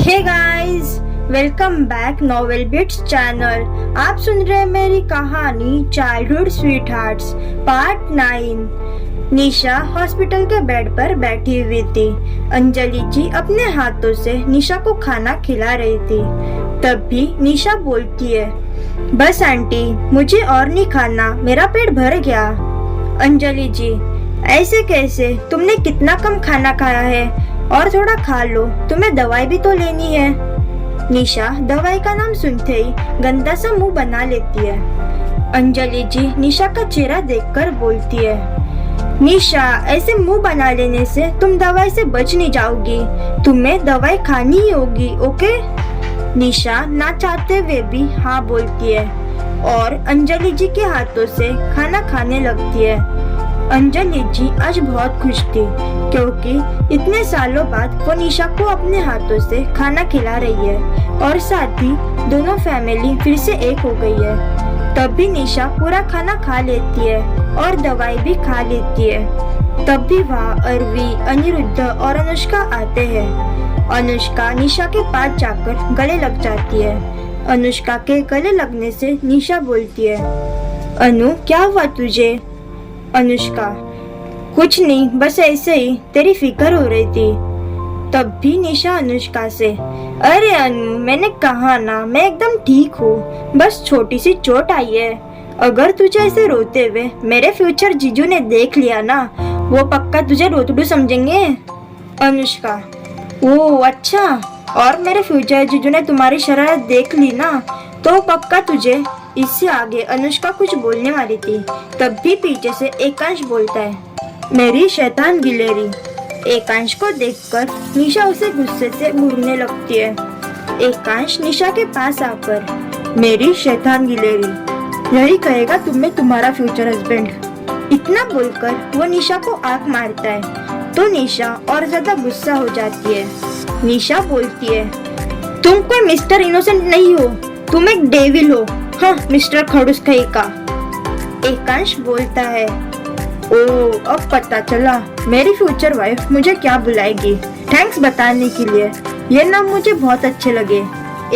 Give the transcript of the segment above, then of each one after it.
हे guys, welcome back novel bits channel. आप सुन रहे हैं मेरी कहानी childhood sweethearts part 9। Nisha hospital के बेड पर बैठी हुई थी। अंजलि जी अपने हाथों से निशा को खाना खिला रही थी। तब भी निशा बोलती है, बस आंटी, मुझे और नहीं खाना, मेरा पेट भर गया। अंजलि जी, ऐसे कैसे? तुमने कितना कम खाना खाया है, और थोड़ा खा लो, तुम्हें दवाई भी तो लेनी है। निशा दवाई का नाम सुनते ही गंदा सा मुंह बना लेती है। अंजलि जी निशा का चेहरा देखकर बोलती है, निशा, ऐसे मुंह बना लेने से तुम दवाई से बच नहीं जाओगी, तुम्हें दवाई खानी ही होगी, ओके? निशा ना चाहते हुए भी हाँ बोलती है और अंजलि जी के हाथों से खाना खाने लगती है। अंजलि जी आज बहुत खुश थी क्योंकि इतने सालों बाद वो निशा को अपने हाथों से खाना खिला रही है और साथ ही दोनों फैमिली फिर से एक हो गई है। तब भी निशा पूरा खाना खा लेती है और दवाई भी खा लेती है। तब भी वहाँ अरवी, अनिरुद्ध और अनुष्का आते हैं। अनुष्का निशा के पास जाकर गले लग जाती है। अनुष्का के गले लगने से निशा बोलती है, अनु, क्या हुआ तुझे? अनुष्का, कुछ नहीं, बस ऐसे ही, तेरी फिक्र हो रही थी। तब भी निशा अनुष्का से, अरे अनु, मैंने कहा ना, मैं एकदम ठीक हूँ, बस छोटी सी चोट आई है। अगर तुझे ऐसे रोते हुए मेरे फ्यूचर जीजू ने देख लिया ना, वो पक्का तुझे रोतडू समझेंगे। अनुष्का, ओह अच्छा, और मेरे फ्यूचर जीजू ने तुम्हारी शरारत देख ली ना, तो पक्का तुझे। इससे आगे अनुष्का कुछ बोलने वाली थी, तब भी पीछे से एकांश बोलता है, मेरी शैतान गिलेरी। एकांश को देखकर निशा उसे गुस्से से घूरने लगती है। एकांश निशा के पास आकर, मेरी शैतान गिलेरी, यही कहेगा तुम्हें तुम्हारा फ्यूचर हस्बैंड। इतना बोलकर वो निशा को आंख मारता है तो निशा और ज्यादा गुस्सा हो जाती है। निशा बोलती है, तुम कोई मिस्टर इनोसेंट नहीं हो, तुम एक डेविल हो। हाँ, मिस्टर खड़ूस कहीं का। एकांश बोलता है, ओह, अब पता चला मेरी फ्यूचर वाइफ मुझे क्या बुलाएगी। थैंक्स बताने के लिए, ये नाम मुझे बहुत अच्छे लगे।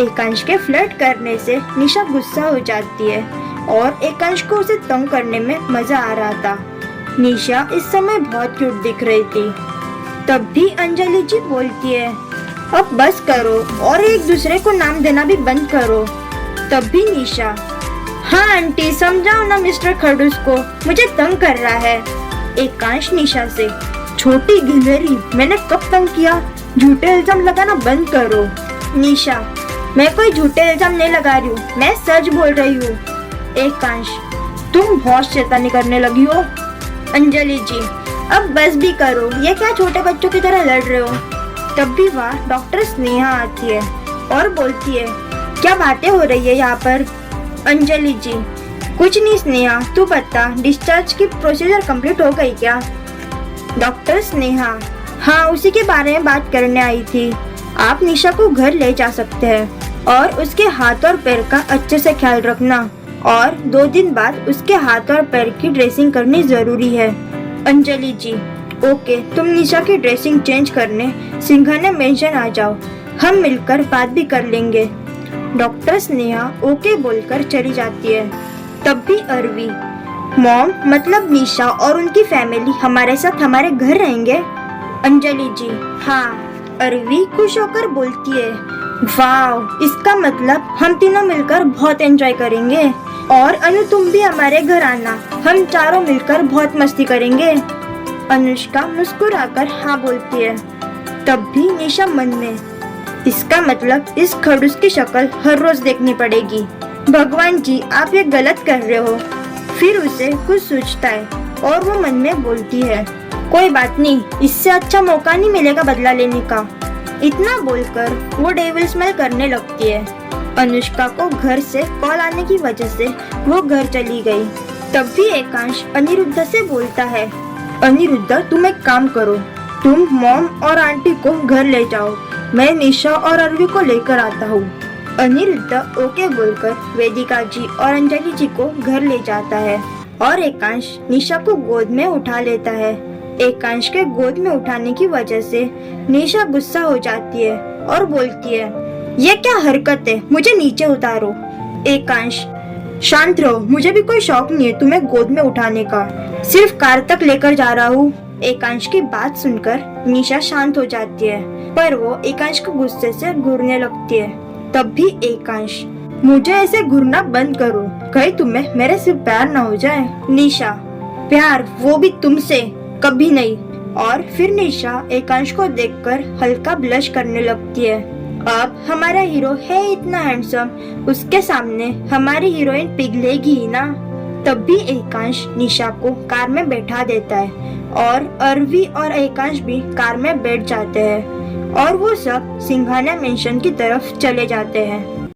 एकांश के फ्लर्ट करने से निशा गुस्सा हो जाती है और एकांश को उसे तंग करने में मजा आ रहा था। निशा इस समय बहुत क्यूट दिख रही थी। तब भी अंजलि जी बोलती है, अब बस करो और एक दूसरे को नाम देना भी बंद करो। तब भी निशा, हाँ आंटी, समझाओ ना मिस्टर खड़ूस को, मुझे तंग कर रहा है। एकांश निशा से, छोटी गिलहरी, मैंने कब तंग किया? झूठे इल्जाम लगाना बंद करो। निशा, मैं कोई झूठे इल्जाम नहीं लगा रही हूँ, मैं सच बोल रही हूँ। एकांश, तुम बहुत शैतानी करने लगी हो। अंजलि जी, अब बस भी करो, ये क्या छोटे बच्चों की तरह लड़ रहे हो? तब भी वहाँ डॉक्टर स्नेहा आती है और बोलती है, क्या बातें हो रही है यहाँ पर? अंजलि जी, कुछ नहीं स्नेहा, तू बता, डिस्चार्ज की प्रोसीजर कंप्लीट हो गई क्या? डॉक्टर स्नेहा, हाँ, उसी के बारे में बात करने आई थी। आप निशा को घर ले जा सकते हैं और उसके हाथ और पैर का अच्छे से ख्याल रखना, और 2 दिन बाद उसके हाथ और पैर की ड्रेसिंग करनी जरूरी है। अंजलि जी, ओके, तुम निशा की ड्रेसिंग चेंज करने सिंघानिया मेंशन आ जाओ, हम मिलकर बात भी कर लेंगे। डॉक्टर स्नेहा ओके बोलकर चली जाती है। तब भी अरवी, मॉम, मतलब निशा और उनकी फैमिली हमारे साथ हमारे घर रहेंगे? अंजलि जी, हाँ। अरवी खुश होकर बोलती है, वाव, इसका मतलब हम तीनों मिलकर बहुत एंजॉय करेंगे। और अनु, तुम भी हमारे घर आना, हम चारों मिलकर बहुत मस्ती करेंगे। अनुष्का मुस्कुराकर हाँ बोलती है। तब भी निशा मन में, इसका मतलब इस खड़ूस की शक्ल हर रोज देखनी पड़ेगी। भगवान जी, आप ये गलत कर रहे हो। फिर उसे कुछ सोचता है और वो मन में बोलती है, कोई बात नहीं, इससे अच्छा मौका नहीं मिलेगा बदला लेने का। इतना बोलकर वो डेविल स्मेल करने लगती है। अनुष्का को घर से कॉल आने की वजह से वो घर चली गई। तब भी एकांश अनिरुद्ध से बोलता है, अनिरुद्ध, तुम एक काम करो, तुम मॉम और आंटी को घर ले जाओ, मैं निशा और अरवी को लेकर आता हूँ। अनिरुद्ध ओके बोलकर वेदिका जी और अंजलि जी को घर ले जाता है और एकांश निशा को गोद में उठा लेता है। एकांश के गोद में उठाने की वजह से निशा गुस्सा हो जाती है और बोलती है, ये क्या हरकत है, मुझे नीचे उतारो। एकांश, शांत रहो, मुझे भी कोई शौक नहीं है तुम्हें गोद में उठाने का, सिर्फ कार तक लेकर जा रहा हूँ। एकांश की बात सुनकर निशा शांत हो जाती है, पर वो एकांश को गुस्से से घूरने लगती है। तब भी एकांश, मुझे ऐसे घूरना बंद करो, कहीं तुम्हें मेरे से प्यार न हो जाए। निशा, प्यार, वो भी तुमसे, कभी नहीं। और फिर निशा एकांश को देखकर हल्का ब्लश करने लगती है। अब हमारा हीरो है इतना हैंडसम, उसके सामने हमारी हीरोइन पिघलेगी ही ना। तब भी एकांश निशा को कार में बैठा देता है और अरवी और एकांश भी कार में बैठ जाते हैं और वो सब सिंघानिया मेंशन की तरफ चले जाते हैं।